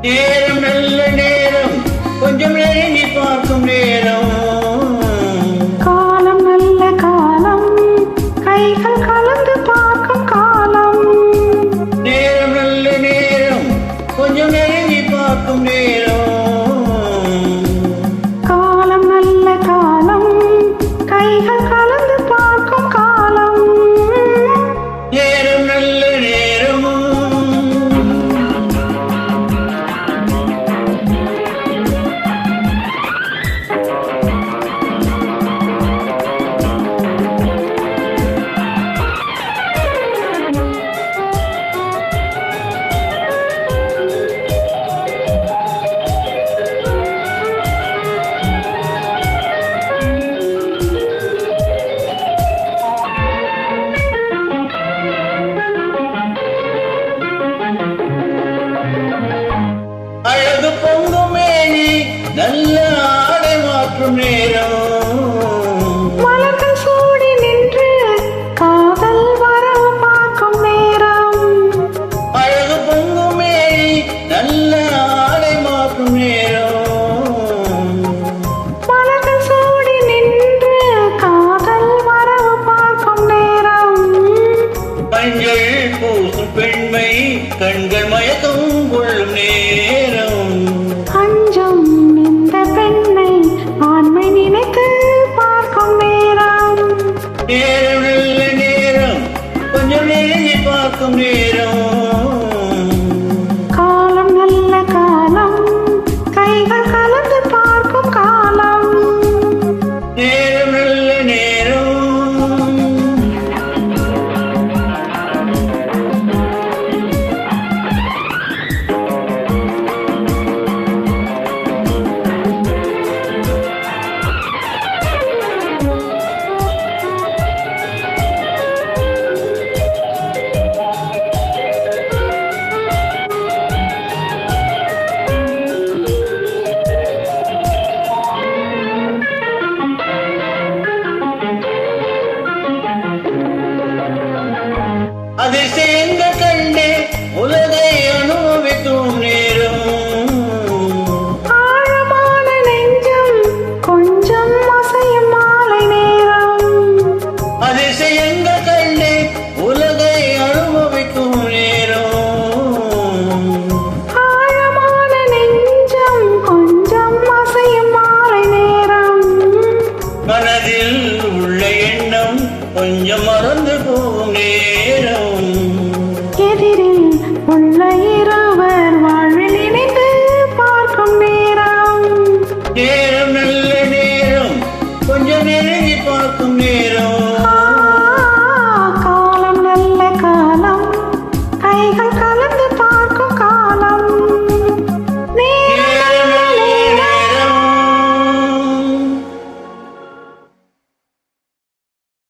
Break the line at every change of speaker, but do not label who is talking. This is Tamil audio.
நேரம் நல்ல நேரம், கொஞ்சம் நெருங்கி பார்க்கும் நேரம்.
காலம் நல்ல காலம், கைகள் கலந்து பார்க்கும் காலம்.
நேரம் நல்ல நேரம், கொஞ்சம் நெருங்கி பார்க்கும் நேரம்.
காலம் நல்ல காலம், கைகள் கலந்து பார்க்கும் காலம்.
நேரம் நல்ல நேரம். அழகு பொங்கும் மேனி, நல்ல ஆடை மாற்றும் நேரம்.
மலர்கள் சூடி நின்று காதல் வரவு பார்க்கும் நேரம்.
அழகு பொங்கும் மேனி, நல்ல ஆடை மாற்றும் நேரம்.
மலர்கள் சூடி நின்று காதல் வரவு பார்க்கும் நேரம்.
மஞ்சள் பூசும் பெண்மை, கண்கள் மயக்கம் கொள்ளும் நேரம்.
அஞ்சும் இந்த பெண்ணை ஆண்மை நினைத்து பார்க்கும் நேரம்.
நேரம் நல்ல நேரம், கொஞ்சம் நெருங்கி பார்க்கும் நேரம்.